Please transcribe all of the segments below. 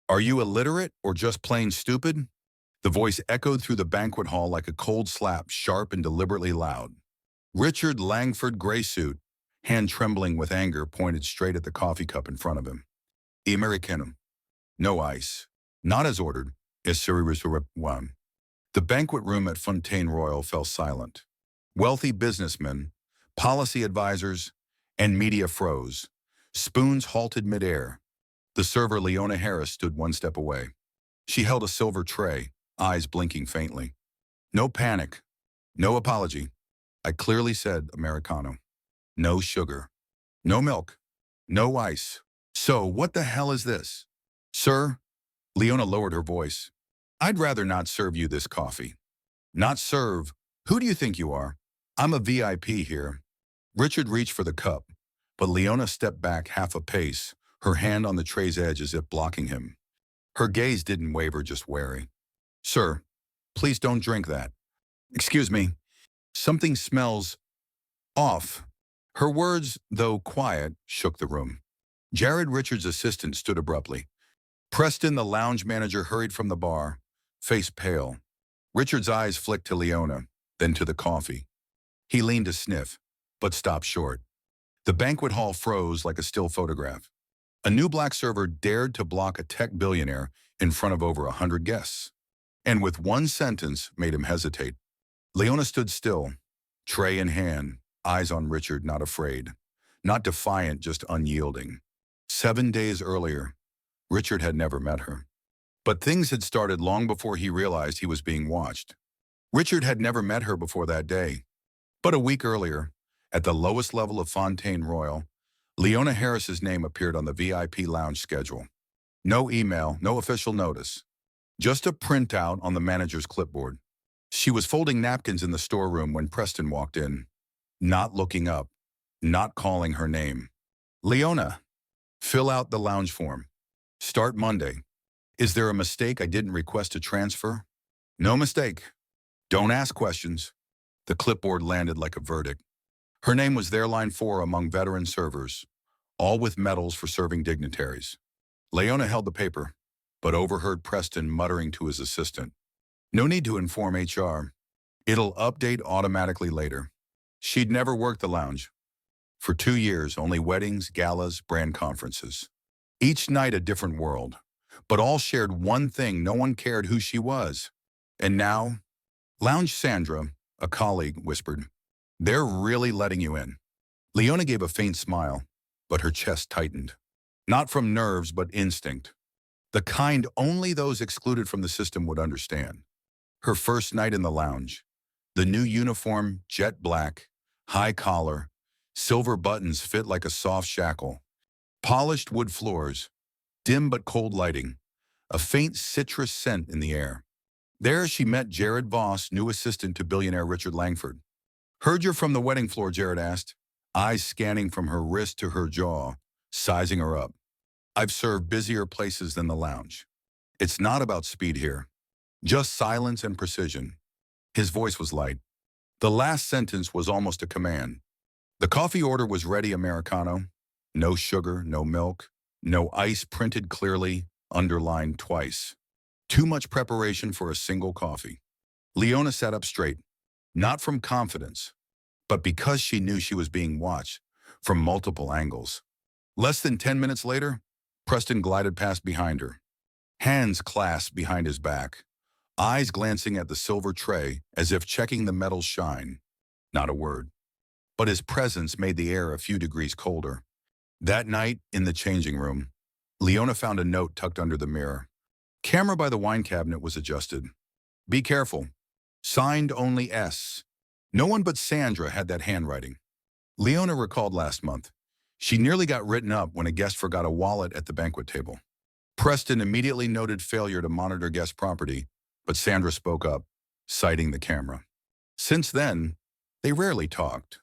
Are you illiterate or just plain stupid? The voice echoed through the banquet hall like a cold slap, sharp and deliberately loud. Richard Langford, gray suit, hand trembling with anger, pointed straight at the coffee cup in front of him. Americano. No ice. Not as ordered. As Siri one. The banquet room at Fontaine Royal fell silent. Wealthy businessmen, policy advisors, and media froze. Spoons halted midair. The server, Leona Harris, stood one step away. She held a silver tray, eyes blinking faintly. No panic. No apology. I clearly said Americano. No sugar. No milk. No ice. So what the hell is this? Sir, Leona lowered her voice. I'd rather not serve you this coffee. Not serve? Who do you think you are? I'm a VIP here. Richard reached for the cup, but Leona stepped back half a pace, her hand on the tray's edge as if blocking him. Her gaze didn't waver, just wary. Sir, please don't drink that. Excuse me. Something smells off. Her words, though quiet, shook the room. Jared, Richard's assistant, stood abruptly. Preston, the lounge manager, hurried from the bar, face pale. Richard's eyes flicked to Leona, then to the coffee. He leaned to sniff, but stopped short. The banquet hall froze like a still photograph. A new black server dared to block a tech billionaire in front of over 100 guests, and with one sentence made him hesitate. Leona stood still, tray in hand, eyes on Richard, not afraid. Not defiant, just unyielding. 7 days earlier, Richard had never met her. But things had started long before he realized he was being watched. Richard had never met her before that day. But a week earlier, at the lowest level of Fontaine Royal, Leona Harris's name appeared on the VIP lounge schedule. No email, no official notice. Just a printout on the manager's clipboard. She was folding napkins in the storeroom when Preston walked in, not looking up, not calling her name. Leona, fill out the lounge form. Start Monday. Is there a mistake I didn't request a transfer? No mistake. Don't ask questions. The clipboard landed like a verdict. Her name was there, line 4 among veteran servers, all with medals for serving dignitaries. Leona held the paper, but overheard Preston muttering to his assistant. No need to inform HR. It'll update automatically later. She'd never worked the lounge. For 2 years, only weddings, galas, brand conferences. Each night a different world, but all shared one thing: no one cared who she was. And now, Lounge Sandra, a colleague, whispered, "They're really letting you in." Leona gave a faint smile, but her chest tightened. Not from nerves, but instinct. The kind only those excluded from the system would understand. Her first night in the lounge. The new uniform, jet black, high collar, silver buttons fit like a soft shackle. Polished wood floors, dim but cold lighting, a faint citrus scent in the air. There she met Jared Voss, new assistant to billionaire Richard Langford. Heard you're from the wedding floor, Jared asked, eyes scanning from her wrist to her jaw, sizing her up. I've served busier places than the lounge. It's not about speed here, just silence and precision. His voice was light. The last sentence was almost a command. The coffee order was ready, Americano. No sugar, no milk, no ice, printed clearly, underlined twice. Too much preparation for a single coffee. Leona sat up straight, not from confidence, but because she knew she was being watched from multiple angles. Less than 10 minutes later, Preston glided past behind her, hands clasped behind his back, eyes glancing at the silver tray as if checking the metal's shine. Not a word. But his presence made the air a few degrees colder. That night, in the changing room, Leona found a note tucked under the mirror. Camera by the wine cabinet was adjusted. Be careful. Signed only S. No one but Sandra had that handwriting. Leona recalled last month. She nearly got written up when a guest forgot a wallet at the banquet table. Preston immediately noted failure to monitor guest property, but Sandra spoke up, citing the camera. Since then, they rarely talked,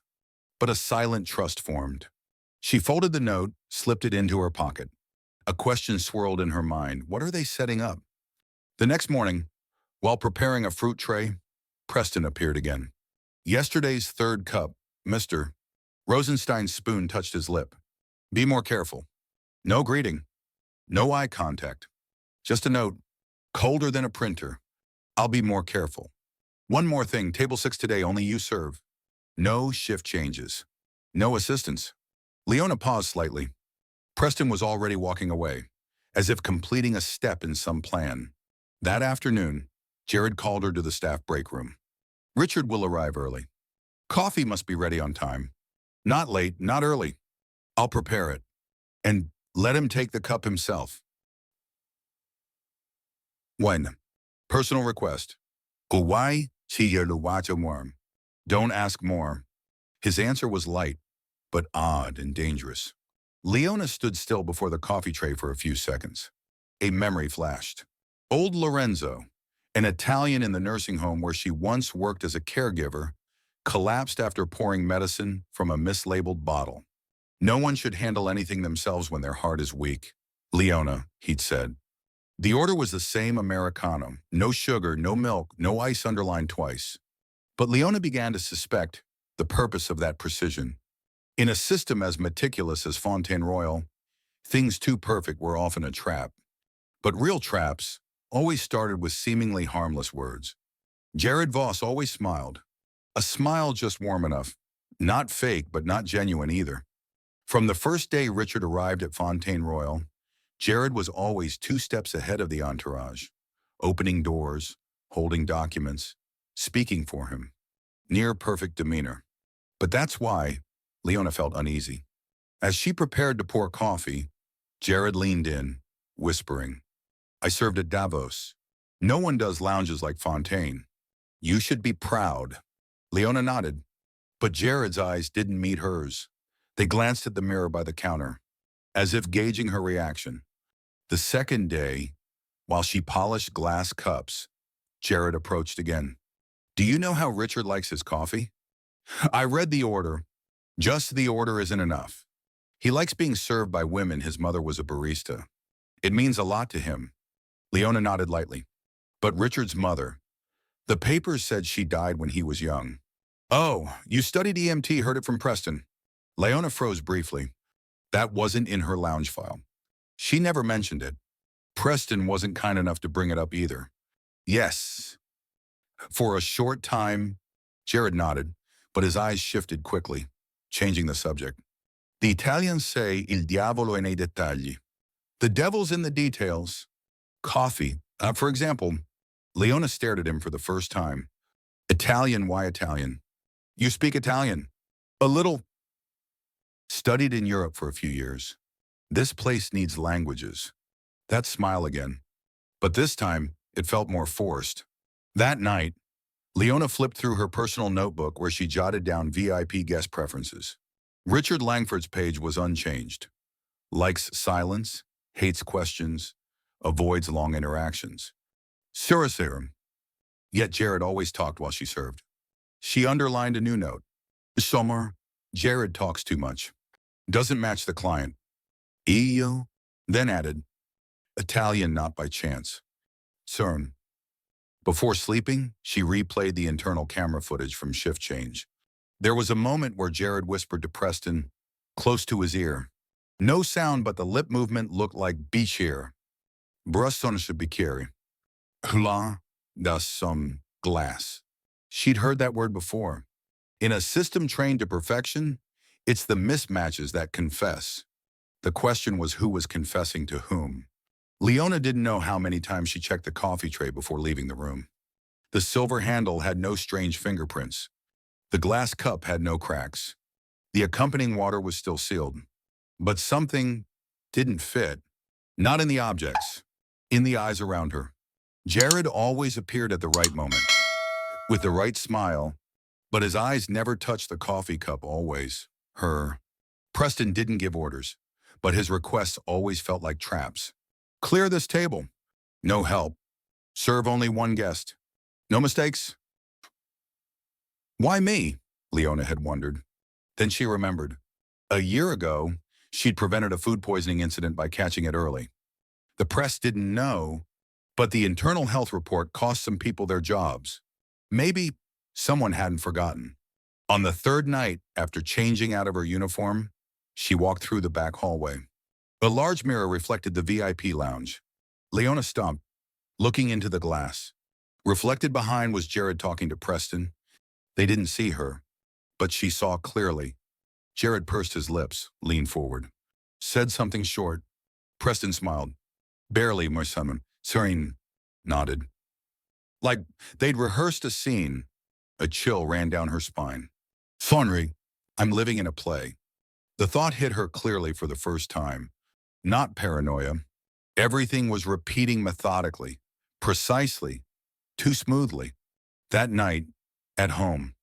but a silent trust formed. She folded the note, slipped it into her pocket. A question swirled in her mind. What are they setting up? The next morning, while preparing a fruit tray, Preston appeared again. Yesterday's third cup, Mr. Rosenstein's spoon touched his lip. Be more careful. No greeting. No eye contact. Just a note, colder than a printer. I'll be more careful. One more thing, table 6 today, only you serve. No shift changes. No assistants. Leona paused slightly. Preston was already walking away, as if completing a step in some plan. That afternoon, Jared called her to the staff break room. Richard will arrive early. Coffee must be ready on time. Not late, not early. I'll prepare it. And let him take the cup himself. When? Personal request. Uwai warm. Don't ask more. His answer was light, but odd and dangerous. Leona stood still before the coffee tray for a few seconds. A memory flashed. Old Lorenzo, an Italian in the nursing home where she once worked as a caregiver, collapsed after pouring medicine from a mislabeled bottle. No one should handle anything themselves when their heart is weak. Leona, he'd said. The order was the same Americano. No sugar, no milk, no ice underlined twice. But Leona began to suspect the purpose of that precision. In a system as meticulous as Fontaine Royal, things too perfect were often a trap. But real traps always started with seemingly harmless words. Jared Voss always smiled. A smile just warm enough. Not fake, but not genuine either. From the first day Richard arrived at Fontaine Royal, Jared was always 2 steps ahead of the entourage, opening doors, holding documents, speaking for him. Near perfect demeanor. But that's why Leona felt uneasy. As she prepared to pour coffee, Jared leaned in, whispering, I served at Davos. No one does lounges like Fontaine. You should be proud. Leona nodded, but Jared's eyes didn't meet hers. They glanced at the mirror by the counter, as if gauging her reaction. The second day, while she polished glass cups, Jared approached again. Do you know how Richard likes his coffee? I read the order. Just the order isn't enough. He likes being served by women. His mother was a barista. It means a lot to him. Leona nodded lightly. But Richard's mother. The papers said she died when he was young. Oh, you studied EMT, heard it from Preston. Leona froze briefly. That wasn't in her lounge file. She never mentioned it. Preston wasn't kind enough to bring it up either. Yes. For a short time, Jared nodded, but his eyes shifted quickly, changing the subject. The Italians say il diavolo è nei dettagli. The devil's in the details. Coffee, for example. Leona stared at him for the first time. Italian, why Italian? You speak Italian. A little. Studied in Europe for a few years. This place needs languages. That smile again. But this time, it felt more forced. That night, Leona flipped through her personal notebook where she jotted down VIP guest preferences. Richard Langford's page was unchanged. Likes silence, hates questions, avoids long interactions. Suraserum. Yet Jared always talked while she served. She underlined a new note. Sommer, Jared talks too much. Doesn't match the client. Io, then added, Italian not by chance. CERN. Before sleeping, she replayed the internal camera footage from shift change. There was a moment where Jared whispered to Preston, close to his ear. No sound, but the lip movement looked like bichir. Brusson should be carry. Hula, das some glass. She'd heard that word before. In a system trained to perfection, it's the mismatches that confess. The question was who was confessing to whom. Leona didn't know how many times she checked the coffee tray before leaving the room. The silver handle had no strange fingerprints. The glass cup had no cracks. The accompanying water was still sealed. But something didn't fit. Not in the objects, in the eyes around her. Jared always appeared at the right moment, with the right smile, but his eyes never touched the coffee cup always. Her. Preston didn't give orders, but his requests always felt like traps. Clear this table. No help. Serve only one guest. No mistakes. Why me? Leona had wondered. Then she remembered. A year ago, she'd prevented a food poisoning incident by catching it early. The press didn't know, but the internal health report cost some people their jobs. Maybe someone hadn't forgotten. On the third night, after changing out of her uniform, she walked through the back hallway. A large mirror reflected the VIP lounge. Leona stopped, looking into the glass. Reflected behind was Jared talking to Preston. They didn't see her, but she saw clearly. Jared pursed his lips, leaned forward, said something short. Preston smiled. Barely, my son. Serene nodded. Like they'd rehearsed a scene. A chill ran down her spine. Thornry, I'm living in a play. The thought hit her clearly for the first time. Not paranoia. Everything was repeating methodically, precisely, too smoothly. That night, at home,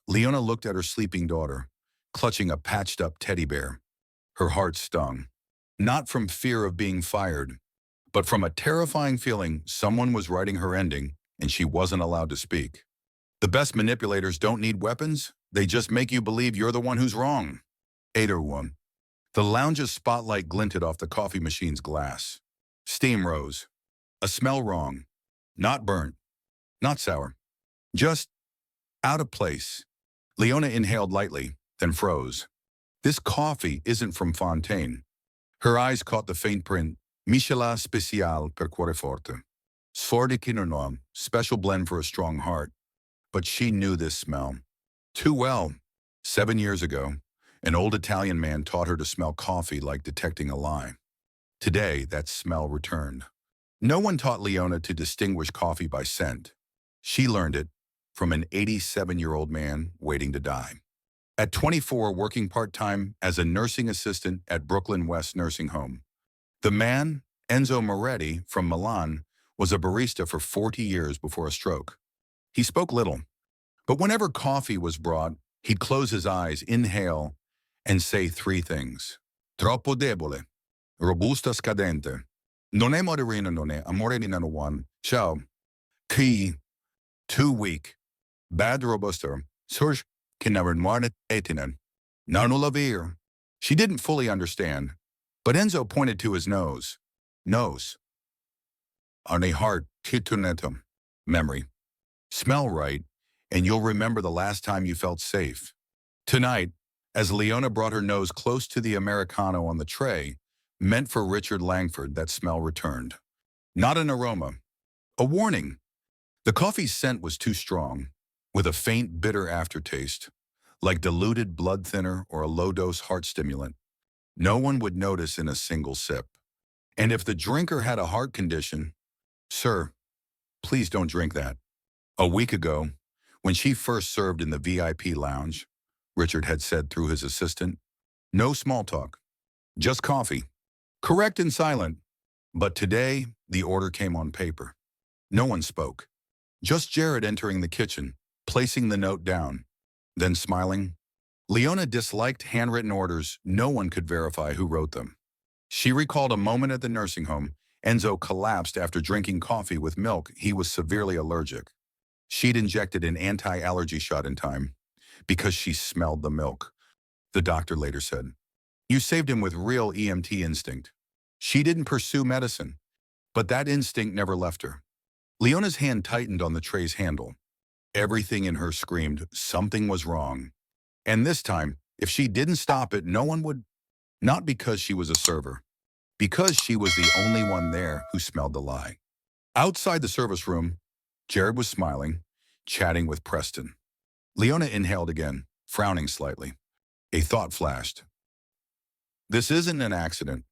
Leona looked at her sleeping daughter, clutching a patched-up teddy bear. Her heart stung, not from fear of being fired, but from a terrifying feeling someone was writing her ending and she wasn't allowed to speak. The best manipulators don't need weapons, they just make you believe you're the one who's wrong. 801. The lounge's spotlight glinted off the coffee machine's glass. Steam rose. A smell wrong. Not burnt. Not sour. Just out of place. Leona inhaled lightly, then froze. This coffee isn't from Fontaine. Her eyes caught the faint print, Michelin Spécial per cuore forte. Sfordi quinoa, special blend for a strong heart. But she knew this smell. Too well. 7 years ago, an old Italian man taught her to smell coffee like detecting a lie. Today, that smell returned. No one taught Leona to distinguish coffee by scent. She learned it from an 87-year-old man waiting to die. At 24, working part-time as a nursing assistant at Brooklyn West Nursing Home. The man, Enzo Moretti, from Milan, was a barista for 40 years before a stroke. He spoke little, but whenever coffee was brought, he'd close his eyes, inhale, and say 3 things. Troppo debole. Robusta scadente. Non è moderino, non è amore di nano one. Ciao. Key. Too weak. Bad robusta. Surge can never mourne etinen. Nano lavir. She didn't fully understand, but Enzo pointed to his nose. Nose. On a heart, titunetum. Memory. Smell right, and you'll remember the last time you felt safe. Tonight, as Leona brought her nose close to the Americano on the tray, meant for Richard Langford, that smell returned. Not an aroma. A warning. The coffee's scent was too strong, with a faint, bitter aftertaste, like diluted blood thinner or a low-dose heart stimulant. No one would notice in a single sip. And if the drinker had a heart condition, sir, please don't drink that. A week ago, when she first served in the VIP lounge, Richard had said through his assistant, no small talk, just coffee. Correct and silent. But today, the order came on paper. No one spoke. Just Jared entering the kitchen, placing the note down, then smiling. Leona disliked handwritten orders. No one could verify who wrote them. She recalled a moment at the nursing home. Enzo collapsed after drinking coffee with milk. He was severely allergic. She'd injected an anti-allergy shot in time because she smelled the milk. The doctor later said, you saved him with real EMT instinct. She didn't pursue medicine, but that instinct never left her. Leona's hand tightened on the tray's handle. Everything in her screamed something was wrong. And this time, if she didn't stop it, no one would. Not because she was a server, because she was the only one there who smelled the lie. Outside the service room, Jared was smiling, chatting with Preston. Leona inhaled again, frowning slightly. A thought flashed. This isn't an accident.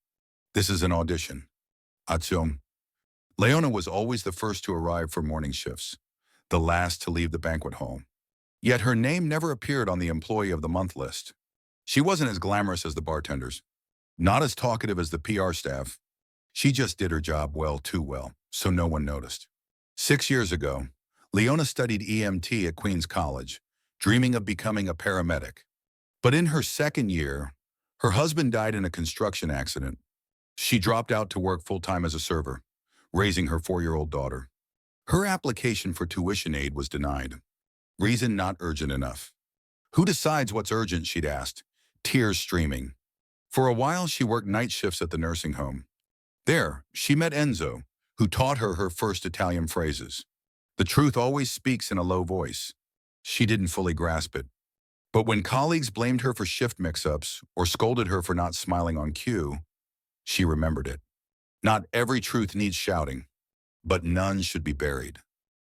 This is an audition. Azione. Leona was always the first to arrive for morning shifts, the last to leave the banquet hall. Yet her name never appeared on the Employee of the Month list. She wasn't as glamorous as the bartenders, not as talkative as the PR staff. She just did her job well, too well, so no one noticed. 6 years ago, Leona studied EMT at Queens College, dreaming of becoming a paramedic. But in her second year, her husband died in a construction accident. She dropped out to work full-time as a server, raising her 4-year-old daughter. Her application for tuition aid was denied. Reason not urgent enough. Who decides what's urgent, she'd asked, tears streaming. For a while, she worked night shifts at the nursing home. There, she met Enzo, who taught her her first Italian phrases. The truth always speaks in a low voice. She didn't fully grasp it. But when colleagues blamed her for shift mix-ups or scolded her for not smiling on cue, she remembered it. Not every truth needs shouting, but none should be buried.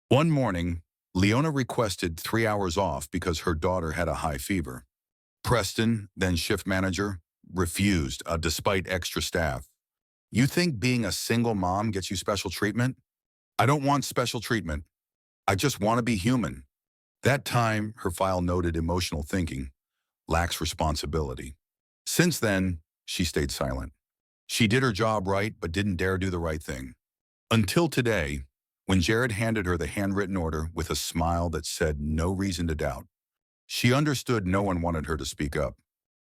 One morning, Leona requested 3 hours off because her daughter had a high fever. Preston, then shift manager, refused, despite extra staff. You think being a single mom gets you special treatment? I don't want special treatment. I just want to be human. That time, her file noted emotional thinking, lacks responsibility. Since then, she stayed silent. She did her job right, but didn't dare do the right thing. Until today, when Jared handed her the handwritten order with a smile that said no reason to doubt, she understood no one wanted her to speak up.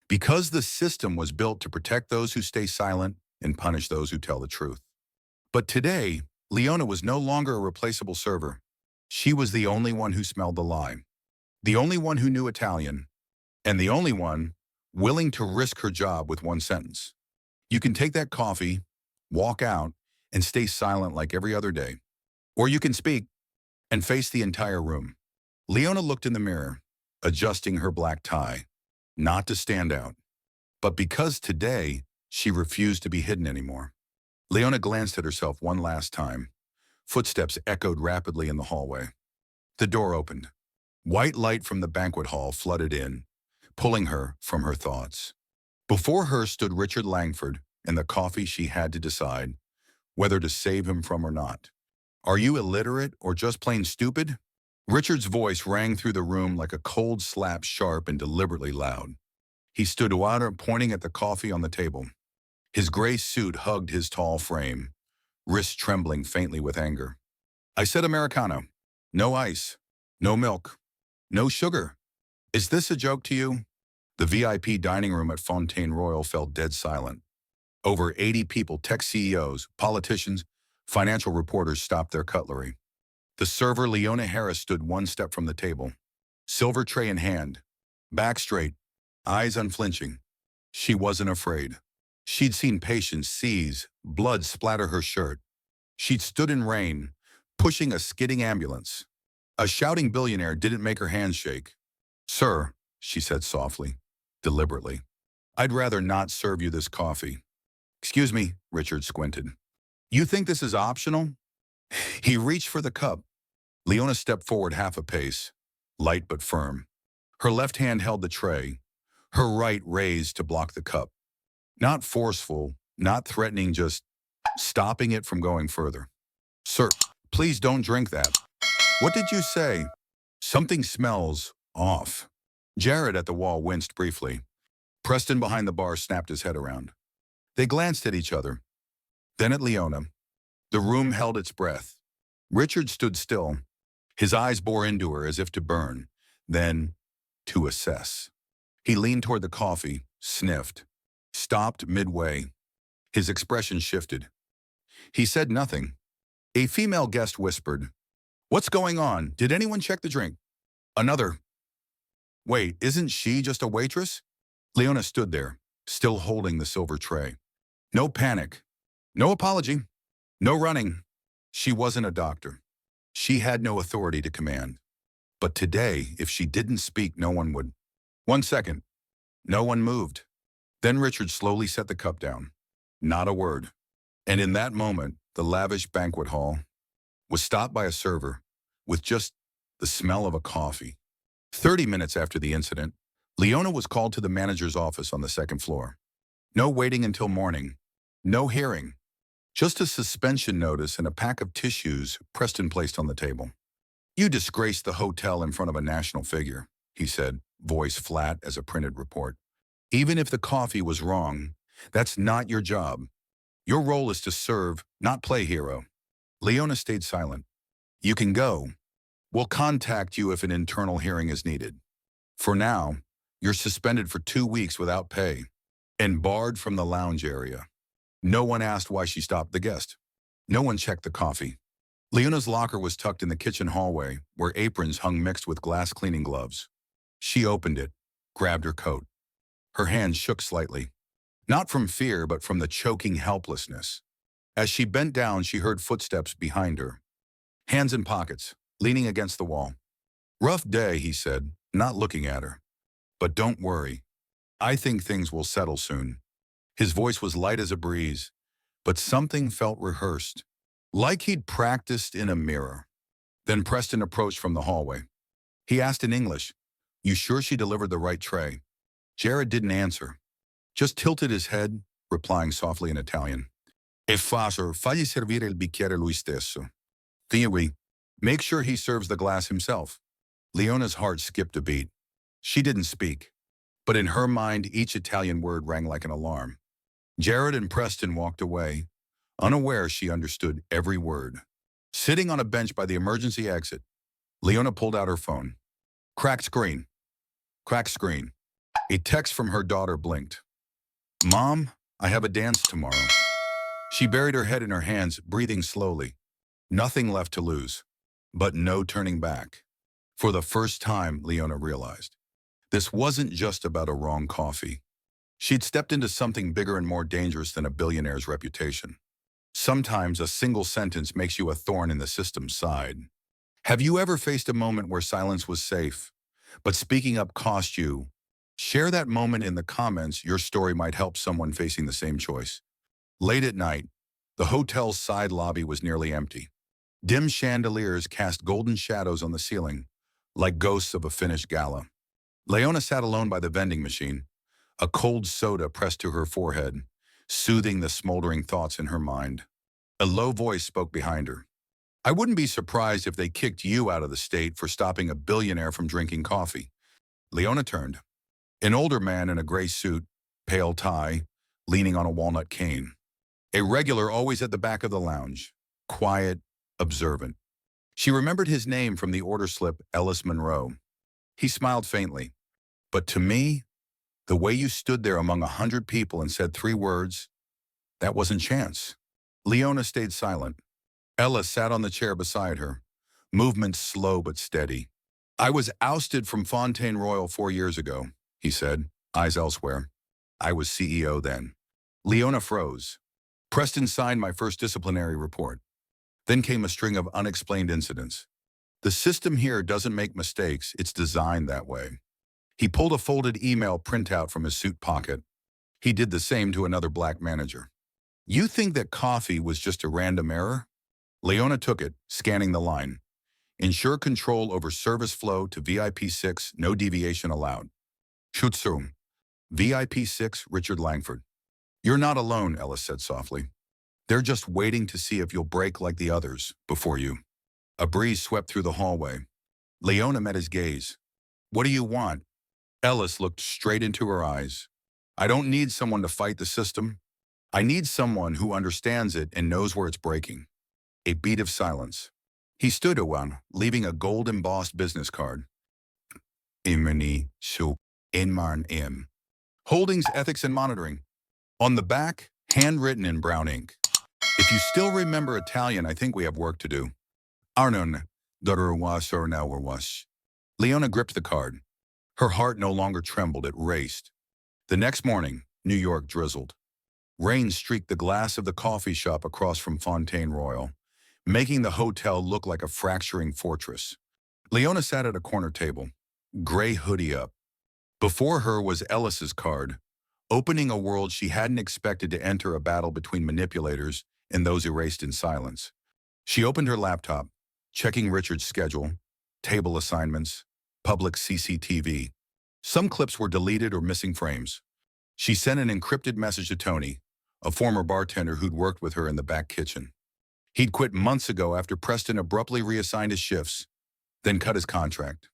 Because the system was built to protect those who stay silent and punish those who tell the truth. But today, Leona was no longer a replaceable server. She was the only one who smelled the lie, the only one who knew Italian, and the only one willing to risk her job with one sentence. You can take that coffee, walk out, and stay silent like every other day. Or you can speak and face the entire room. Leona looked in the mirror, adjusting her black tie, not to stand out, but because today she refused to be hidden anymore. Leona glanced at herself one last time. Footsteps echoed rapidly in the hallway. The door opened. White light from the banquet hall flooded in, pulling her from her thoughts. Before her stood Richard Langford and the coffee she had to decide whether to save him from or not. Are you illiterate or just plain stupid? Richard's voice rang through the room like a cold slap, sharp and deliberately loud. He stood wider, pointing at the coffee on the table. His gray suit hugged his tall frame, wrists trembling faintly with anger. I said Americano. No ice. No milk. No sugar. Is this a joke to you? The VIP dining room at Fontaine Royal fell dead silent. Over 80 people, tech CEOs, politicians, financial reporters stopped their cutlery. The server, Leona Harris, stood one step from the table, silver tray in hand, back straight, eyes unflinching. She wasn't afraid. She'd seen patients seize, blood splatter her shirt. She'd stood in rain, pushing a skidding ambulance. A shouting billionaire didn't make her hands shake. Sir, she said softly, deliberately, I'd rather not serve you this coffee. Excuse me, Richard squinted. You think this is optional? He reached for the cup. Leona stepped forward half a pace, light but firm. Her left hand held the tray, her right raised to block the cup. Not forceful, not threatening, just stopping it from going further. Sir, please don't drink that. What did you say? Something smells off. Jared at the wall winced briefly. Preston behind the bar snapped his head around. They glanced at each other, then at Leona. The room held its breath. Richard stood still. His eyes bore into her as if to burn, then to assess. He leaned toward the coffee, sniffed, stopped midway. His expression shifted. He said nothing. A female guest whispered, What's going on? Did anyone check the drink? Another. Wait, isn't she just a waitress? Leona stood there, still holding the silver tray. No panic. No apology. No running. She wasn't a doctor. She had no authority to command. But today, if she didn't speak, no one would. 1 second. No one moved. Then Richard slowly set the cup down. Not a word. And in that moment, the lavish banquet hall was stopped by a server with just the smell of a coffee. 30 minutes after the incident, Leona was called to the manager's office on the second floor. No waiting until morning. No hearing. Just a suspension notice and a pack of tissues Preston placed on the table. You disgraced the hotel in front of a national figure, he said, voice flat as a printed report. Even if the coffee was wrong, that's not your job. Your role is to serve, not play hero. Leona stayed silent. You can go. We'll contact you if an internal hearing is needed. For now, you're suspended for 2 weeks without pay and barred from the lounge area. No one asked why she stopped the guest. No one checked the coffee. Leona's locker was tucked in the kitchen hallway, where aprons hung mixed with glass cleaning gloves. She opened it, grabbed her coat. Her hands shook slightly, not from fear, but from the choking helplessness. As she bent down, she heard footsteps behind her. Hands in pockets, leaning against the wall. Rough day, he said, not looking at her. But don't worry. I think things will settle soon. His voice was light as a breeze, but something felt rehearsed, like he'd practiced in a mirror. Then Preston approached from the hallway. He asked in English, "You sure she delivered the right tray?" Jared didn't answer, just tilted his head, replying softly in Italian. "È facile, fagli servire il bicchiere lui stesso." "Oui, make sure he serves the glass himself." Leona's heart skipped a beat. She didn't speak, but in her mind each Italian word rang like an alarm. Jared and Preston walked away, unaware she understood every word. Sitting on a bench by the emergency exit, Leona pulled out her phone. Cracked screen. Cracked screen. A text from her daughter blinked. "Mom, I have a dance tomorrow." She buried her head in her hands, breathing slowly. Nothing left to lose, but no turning back. For the first time, Leona realized, this wasn't just about a wrong coffee. She'd stepped into something bigger and more dangerous than a billionaire's reputation. Sometimes a single sentence makes you a thorn in the system's side. Have you ever faced a moment where silence was safe, but speaking up cost you? Share that moment in the comments. Your story might help someone facing the same choice. Late at night, the hotel's side lobby was nearly empty. Dim chandeliers cast golden shadows on the ceiling, like ghosts of a finished gala. Leona sat alone by the vending machine, a cold soda pressed to her forehead, soothing the smoldering thoughts in her mind. A low voice spoke behind her. "I wouldn't be surprised if they kicked you out of the state for stopping a billionaire from drinking coffee." Leona turned. An older man in a gray suit, pale tie, leaning on a walnut cane. A regular always at the back of the lounge, quiet, observant. She remembered his name from the order slip, Ellis Monroe. He smiled faintly. "But to me, the way you stood there among 100 people and said 3 words, that wasn't chance." Leona stayed silent. Ellis sat on the chair beside her, movement slow but steady. "I was ousted from Fontaine Royal 4 years ago," he said, eyes elsewhere. "I was CEO then." Leona froze. "Preston signed my first disciplinary report." Then came a string of unexplained incidents. "The system here doesn't make mistakes, it's designed that way." He pulled a folded email printout from his suit pocket. He did the same to another black manager. "You think that coffee was just a random error?" Leona took it, scanning the line. "Ensure control over service flow to VIP 6, no deviation allowed." Schutzum. VIP 6, Richard Langford. "You're not alone," Ellis said softly. "They're just waiting to see if you'll break like the others before you." A breeze swept through the hallway. Leona met his gaze. "What do you want?" Ellis looked straight into her eyes. "I don't need someone to fight the system. I need someone who understands it and knows where it's breaking." A beat of silence. He stood around, leaving a gold-embossed business card. Imani Su Inmarn M. Holdings, Ethics, and Monitoring. On the back, handwritten in brown ink. "If you still remember Italian, I think we have work to do." Arnon, Doruwas or Nawarwash. Leona gripped the card. Her heart no longer trembled, it raced. The next morning, New York drizzled. Rain streaked the glass of the coffee shop across from Fontaine Royal, making the hotel look like a fracturing fortress. Leona sat at a corner table, gray hoodie up. Before her was Ellis's card, opening a world she hadn't expected to enter, a battle between manipulators and those erased in silence. She opened her laptop, checking Richard's schedule, table assignments, public CCTV. Some clips were deleted or missing frames. She sent an encrypted message to Tony, a former bartender who'd worked with her in the back kitchen. He'd quit months ago after Preston abruptly reassigned his shifts, then cut his contract.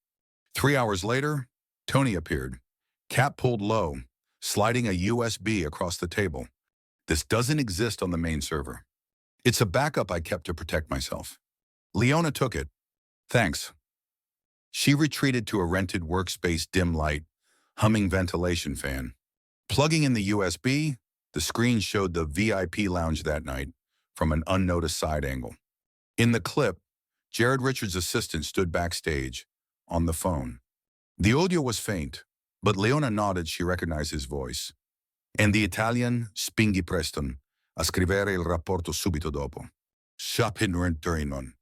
3 hours later, Tony appeared, cap pulled low, sliding a USB across the table. "This doesn't exist on the main server. It's a backup I kept to protect myself." Leona took it. "Thanks." She retreated to a rented workspace, dim light, humming ventilation fan. Plugging in the USB, the screen showed the VIP lounge that night from an unnoticed side angle. In the clip, Jared Richards' assistant stood backstage, on the phone. The audio was faint, but Leona nodded she recognized his voice. "And the Italian, spinghi Preston, a scrivere il rapporto subito dopo. Shapin Renterinon.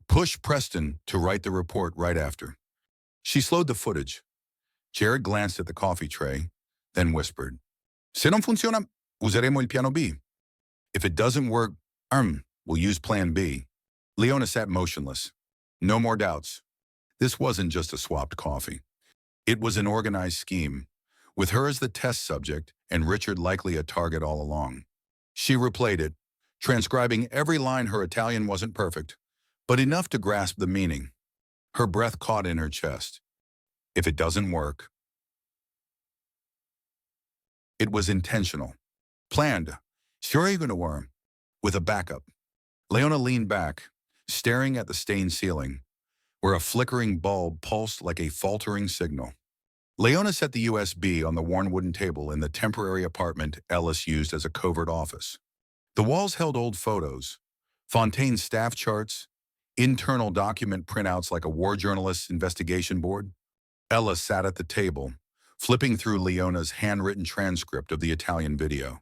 Push Preston to write the report right after." She slowed the footage. Jared glanced at the coffee tray, then whispered, "Se non funziona, useremo il piano B." If it doesn't work, we'll use plan B. Leona sat motionless. No more doubts. This wasn't just a swapped coffee. It was an organized scheme, with her as the test subject and Richard likely a target all along. She replayed it, transcribing every line. Her Italian wasn't perfect, but enough to grasp the meaning. Her breath caught in her chest. If it doesn't work. It was intentional. Planned. Sure you're going to worm. With a backup. Leona leaned back, staring at the stained ceiling, where a flickering bulb pulsed like a faltering signal. Leona set the USB on the worn wooden table in the temporary apartment Ellis used as a covert office. The walls held old photos, Fontaine's staff charts, internal document printouts like a war journalist's investigation board. Ellis sat at the table, flipping through Leona's handwritten transcript of the Italian video.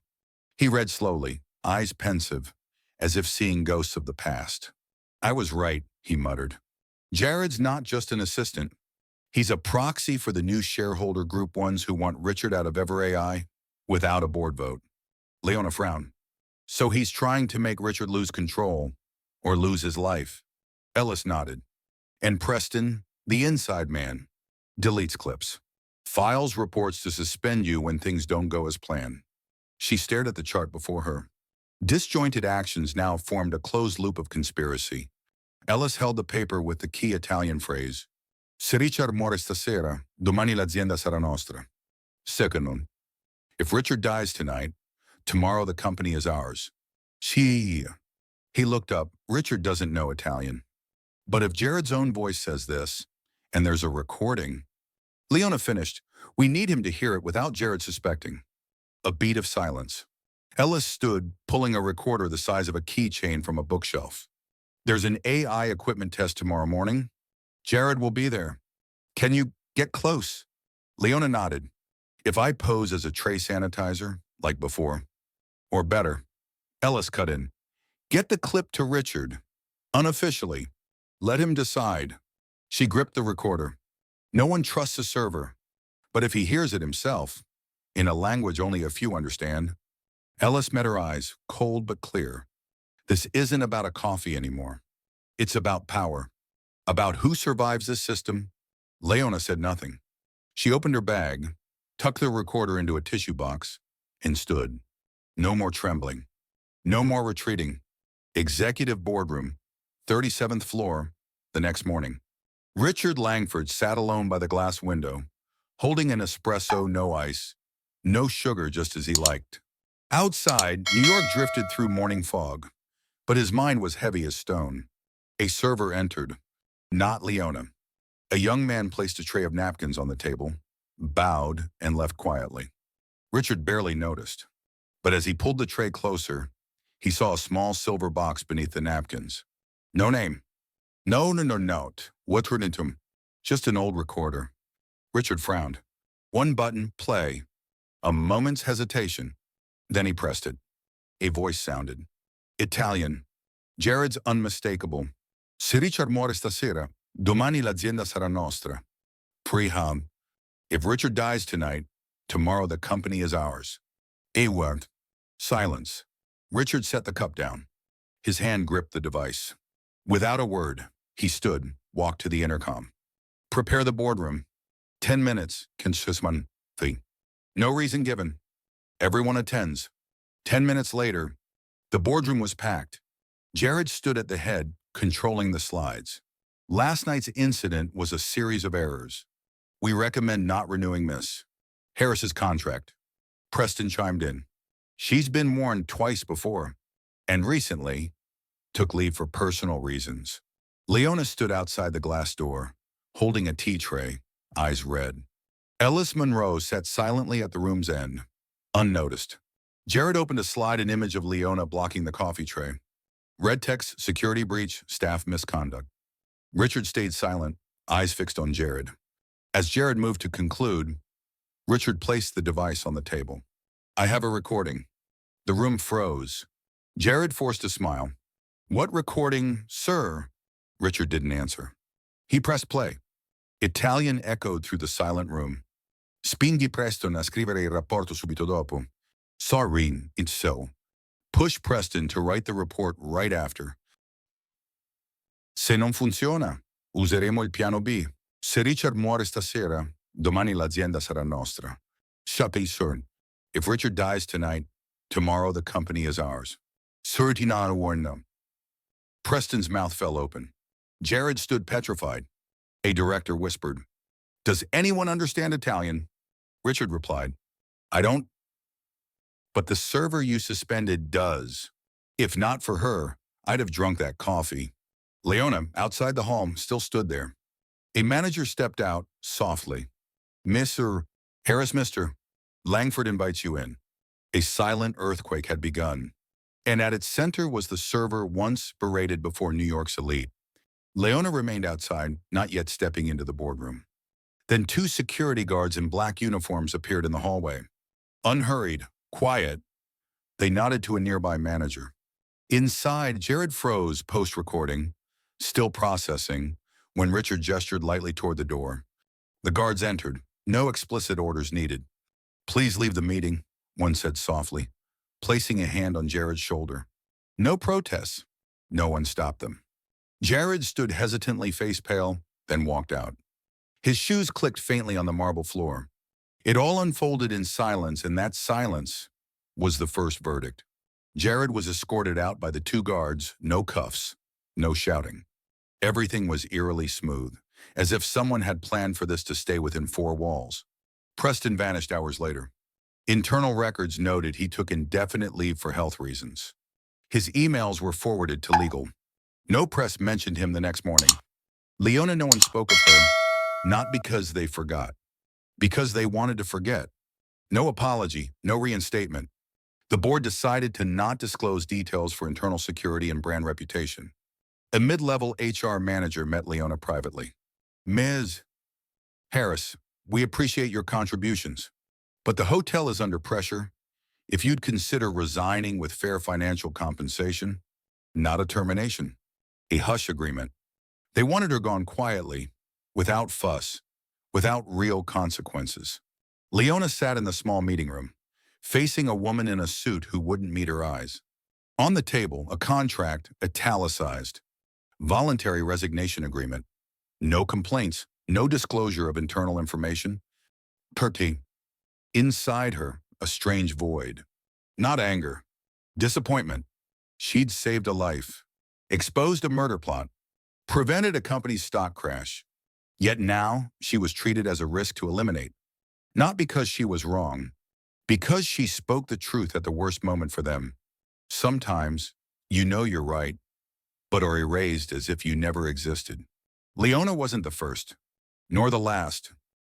He read slowly, eyes pensive, as if seeing ghosts of the past. I was right, he muttered. Jared's not just an assistant. He's a proxy for the new shareholder group, ones who want Richard out of Ever AI without a board vote. Leona frowned. So he's trying to make Richard lose control or lose his life. Ellis nodded. And Preston, the inside man, deletes clips. Files reports to suspend you when things don't go as planned. She stared at the chart before her. Disjointed actions now formed a closed loop of conspiracy. Ellis held the paper with the key Italian phrase, Se Richard muore stasera, domani l'azienda sarà nostra. Second, if Richard dies tonight, tomorrow the company is ours. He looked up. Richard doesn't know Italian. But if Jared's own voice says this, and there's a recording, Leona finished. We need him to hear it without Jared suspecting. A beat of silence. Ellis stood, pulling a recorder the size of a keychain from a bookshelf. There's an AI equipment test tomorrow morning. Jared will be there. Can you get close? Leona nodded. If I pose as a tray sanitizer, like before, or better. Ellis cut in. Get the clip to Richard. Unofficially. Let him decide. She gripped the recorder. No one trusts a server. But if he hears it himself, in a language only a few understand. Ellis met her eyes, cold but clear. This isn't about a coffee anymore. It's about power. About who survives this system. Leona said nothing. She opened her bag, tucked the recorder into a tissue box, and stood. No more trembling. No more retreating. Executive boardroom, 37th floor, the next morning. Richard Langford sat alone by the glass window, holding an espresso, no ice, no sugar, just as he liked. Outside, New York drifted through morning fog, but his mind was heavy as stone. A server entered. Not Leona. A young man placed a tray of napkins on the table, bowed, and left quietly. Richard barely noticed. But as he pulled the tray closer, he saw a small silver box beneath the napkins. No name. No note. Waitress. Just an old recorder. Richard frowned. One button, play. A moment's hesitation. Then he pressed it. A voice sounded. Italian. Jared's unmistakable. Se Richard muore stasera, domani l'azienda sarà nostra. Prehab. If Richard dies tonight, tomorrow the company is ours. A word. Silence. Richard set the cup down. His hand gripped the device. Without a word, he stood, walked to the intercom. Prepare the boardroom. 10 minutes, consisman fee. No reason given. Everyone attends. 10 minutes later, the boardroom was packed. Jared stood at the head, controlling the slides. Last night's incident was a series of errors. We recommend not renewing Miss Harris's contract. Preston chimed in. She's been warned twice before, and recently took leave for personal reasons. Leona stood outside the glass door, holding a tea tray, eyes red. Ellis Monroe sat silently at the room's end, unnoticed. Jared opened a slide, an image of Leona blocking the coffee tray. Red text, security breach, staff misconduct. Richard stayed silent, eyes fixed on Jared. As Jared moved to conclude, Richard placed the device on the table. I have a recording. The room froze. Jared forced a smile. What recording, sir? Richard didn't answer. He pressed play. Italian echoed through the silent room. Spinghi Preston a scrivere il rapporto subito dopo. Sorry, it's so. Push Preston to write the report right after. Se non funziona, useremo il piano B. Se Richard muore stasera, domani l'azienda sarà nostra. Chappé sur. If Richard dies tonight, tomorrow the company is ours. Surtina warna. Preston's mouth fell open. Jared stood petrified. A director whispered, "Does anyone understand Italian?" Richard replied, "I don't, but the server you suspended does. If not for her, I'd have drunk that coffee." Leona, outside the hall, still stood there. A manager stepped out softly. "Mr. Harris, Mr. Langford invites you in." A silent earthquake had begun, and at its center was the server once berated before New York's elite. Leona remained outside, not yet stepping into the boardroom. Then two security guards in black uniforms appeared in the hallway. Unhurried, quiet, they nodded to a nearby manager. Inside, Jared froze post-recording, still processing, when Richard gestured lightly toward the door. The guards entered, no explicit orders needed. "Please leave the meeting," one said softly, placing a hand on Jared's shoulder. No protests. No one stopped them. Jared stood hesitantly, face pale, then walked out. His shoes clicked faintly on the marble floor. It all unfolded in silence, and that silence was the first verdict. Jared was escorted out by the two guards, no cuffs, no shouting. Everything was eerily smooth, as if someone had planned for this to stay within four walls. Preston vanished hours later. Internal records noted he took indefinite leave for health reasons. His emails were forwarded to legal. No press mentioned him the next morning. Leona, no one spoke of her, not because they forgot, because they wanted to forget. No apology, no reinstatement. The board decided to not disclose details for internal security and brand reputation. A mid-level HR manager met Leona privately. "Ms. Harris, we appreciate your contributions, but the hotel is under pressure. If you'd consider resigning with fair financial compensation, not a termination, a hush agreement." They wanted her gone quietly, without fuss, without real consequences. Leona sat in the small meeting room, facing a woman in a suit who wouldn't meet her eyes. On the table, a contract, italicized. Voluntary resignation agreement. No complaints, no disclosure of internal information. Perty. Inside her, a strange void. Not anger. Disappointment. She'd saved a life. Exposed a murder plot. Prevented a company's stock crash. Yet now, she was treated as a risk to eliminate. Not because she was wrong, because she spoke the truth at the worst moment for them. Sometimes, you know you're right, but are erased as if you never existed. Leona wasn't the first, nor the last.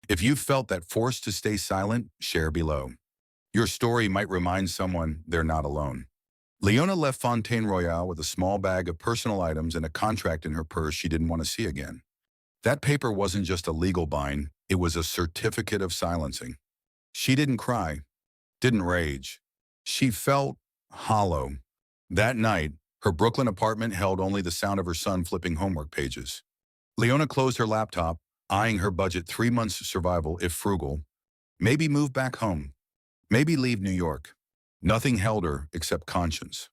If you felt that forced to stay silent, share below. Your story might remind someone they're not alone. Leona left Fontaine Royale with a small bag of personal items and a contract in her purse she didn't want to see again. That paper wasn't just a legal bind, it was a certificate of silencing. She didn't cry, didn't rage. She felt hollow. That night, her Brooklyn apartment held only the sound of her son flipping homework pages. Leona closed her laptop, eyeing her budget 3 months survival if frugal. Maybe move back home. Maybe leave New York. Nothing held her except conscience.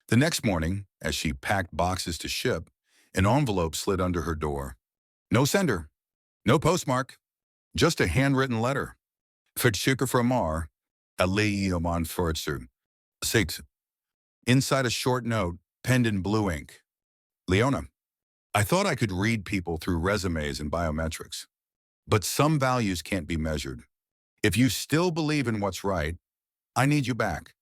The next morning, as she packed boxes to ship, an envelope slid under her door. No sender, no postmark, just a handwritten letter. Vertschicke from Mar, Aleoman Fortzer. 6. Inside a short note, penned in blue ink. Leona, I thought I could read people through resumes and biometrics. But some values can't be measured. If you still believe in what's right, I need you back.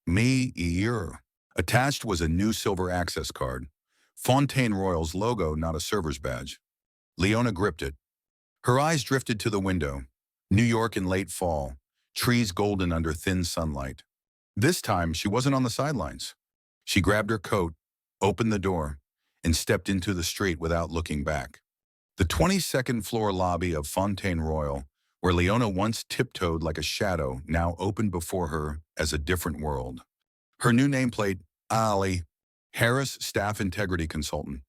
Me, year. Attached was a new silver access card. Fontaine Royal's logo, not a server's badge. Leona gripped it. Her eyes drifted to the window. New York in late fall, trees golden under thin sunlight. This time, she wasn't on the sidelines. She grabbed her coat, opened the door, and stepped into the street without looking back. The 22nd floor lobby of Fontaine Royal, where Leona once tiptoed like a shadow, now opened before her as a different world. Her new nameplate, Ali, Harris Staff Integrity Consultant.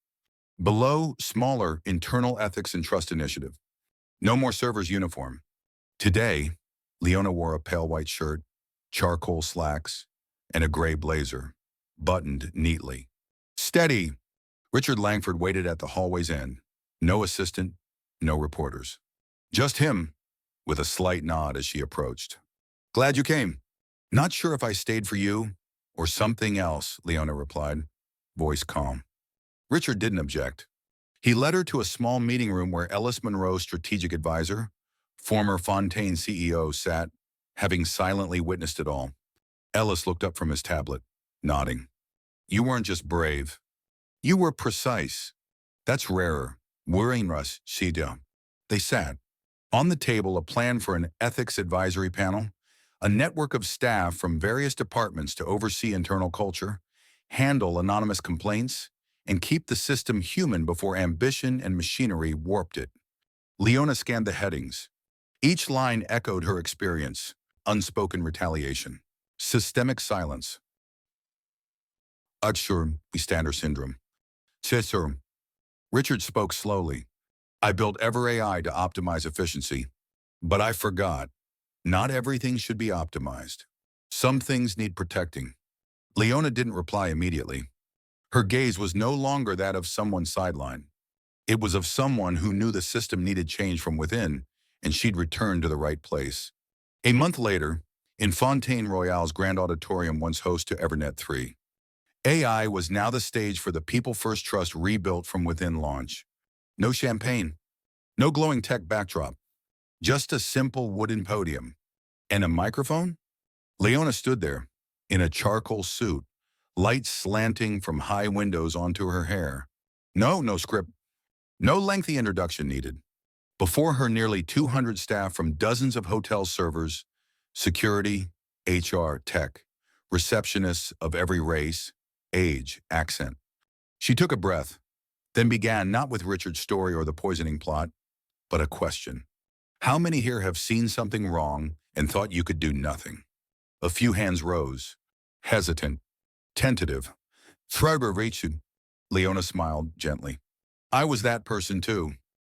Below, smaller, Internal Ethics and Trust Initiative. No more server's uniform. Today, Leona wore a pale white shirt, charcoal slacks, and a gray blazer. buttoned neatly. Steady! Richard Langford waited at the hallway's end. No assistant, no reporters. Just him, with a slight nod as she approached. Glad you came. Not sure if I stayed for you or something else, Leona replied, voice calm. Richard didn't object. He led her to a small meeting room where Ellis Monroe's strategic advisor, former Fontaine CEO, sat, having silently witnessed it all. Ellis looked up from his tablet, nodding. You weren't just brave. You were precise. That's rarer. Waitress, Shida. They sat. On the table, a plan for an ethics advisory panel, a network of staff from various departments to oversee internal culture, handle anonymous complaints, and keep the system human before ambition and machinery warped it. Leona scanned the headings. Each line echoed her experience, unspoken retaliation, systemic silence. Utsure, bystander syndrome. Sisur. Richard spoke slowly. I built Ever AI to optimize efficiency, but I forgot. Not everything should be optimized. Some things need protecting. Leona didn't reply immediately. Her gaze was no longer that of someone sidelined. It was of someone who knew the system needed change from within, and she'd returned to the right place. A month later, in Fontaine Royale's Grand Auditorium, once host to Evernet 3, AI was now the stage for the People First Trust rebuilt from within launch. No champagne, no glowing tech backdrop, just a simple wooden podium. And a microphone? Leona stood there, in a charcoal suit, light slanting from high windows onto her hair. No script, no lengthy introduction needed. Before her, nearly 200 staff from dozens of hotel servers, security, HR, tech, receptionists of every race, age, accent. She took a breath, then began not with Richard's story or the poisoning plot, but a question. How many here have seen something wrong and thought you could do nothing? A few hands rose, hesitant, tentative. Througher Richard. Leona smiled gently. I was that person too.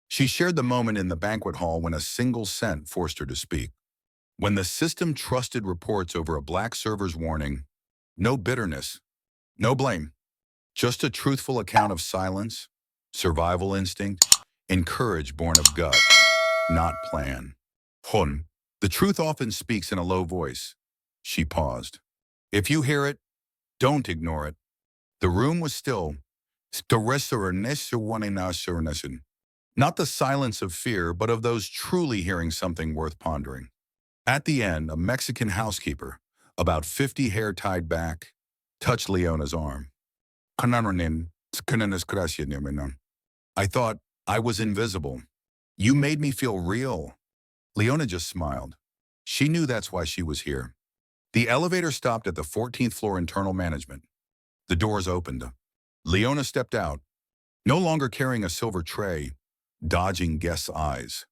She shared the moment in the banquet hall when a single scent forced her to speak. When the system trusted reports over a black server's warning, no bitterness, no blame, just a truthful account of silence, survival instinct, and courage born of gut, not plan. Hun. The truth often speaks in a low voice. She paused. If you hear it, don't ignore it. The room was still. Not the silence of fear, but of those truly hearing something worth pondering. At the end, a Mexican housekeeper, about 50 hair tied back, touched Leona's arm. I thought I was invisible. You made me feel real. Leona just smiled. She knew that's why she was here. The elevator stopped at the 14th floor internal management. The doors opened. Leona stepped out, no longer carrying a silver tray, dodging guests' eyes.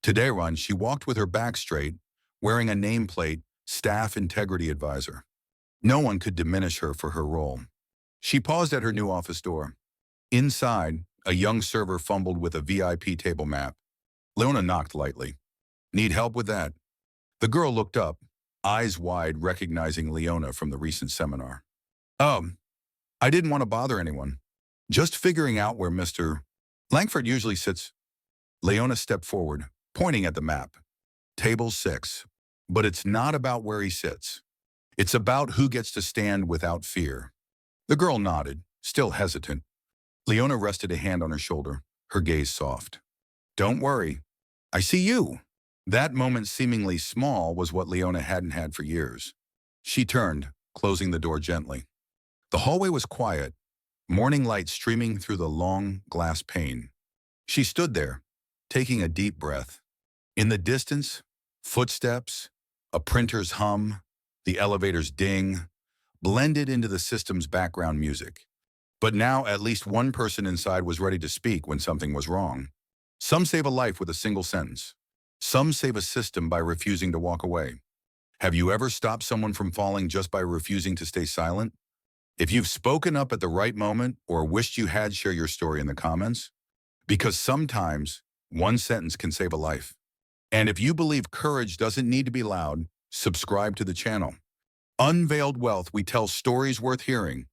Today, she walked with her back straight, wearing a nameplate, Staff Integrity Advisor. No one could diminish her for her role. She paused at her new office door. Inside, a young server fumbled with a VIP table map. Leona knocked lightly. Need help with that? The girl looked up, eyes wide, recognizing Leona from the recent seminar. I didn't want to bother anyone. Just figuring out where Mr. Langford usually sits. Leona stepped forward, pointing at the map. Table 6. But it's not about where he sits. It's about who gets to stand without fear. The girl nodded, still hesitant. Leona rested a hand on her shoulder, her gaze soft. Don't worry. I see you. That moment, seemingly small, was what Leona hadn't had for years. She turned, closing the door gently. The hallway was quiet, morning light streaming through the long glass pane. She stood there, taking a deep breath. In the distance, footsteps, a printer's hum, the elevator's ding, blended into the system's background music. But now at least one person inside was ready to speak when something was wrong. Some save a life with a single sentence. Some save a system by refusing to walk away. Have you ever stopped someone from falling just by refusing to stay silent? If you've spoken up at the right moment or wished you had, share your story in the comments. Because sometimes one sentence can save a life. And if you believe courage doesn't need to be loud, subscribe to the channel. Unveiled Wealth, we tell stories worth hearing,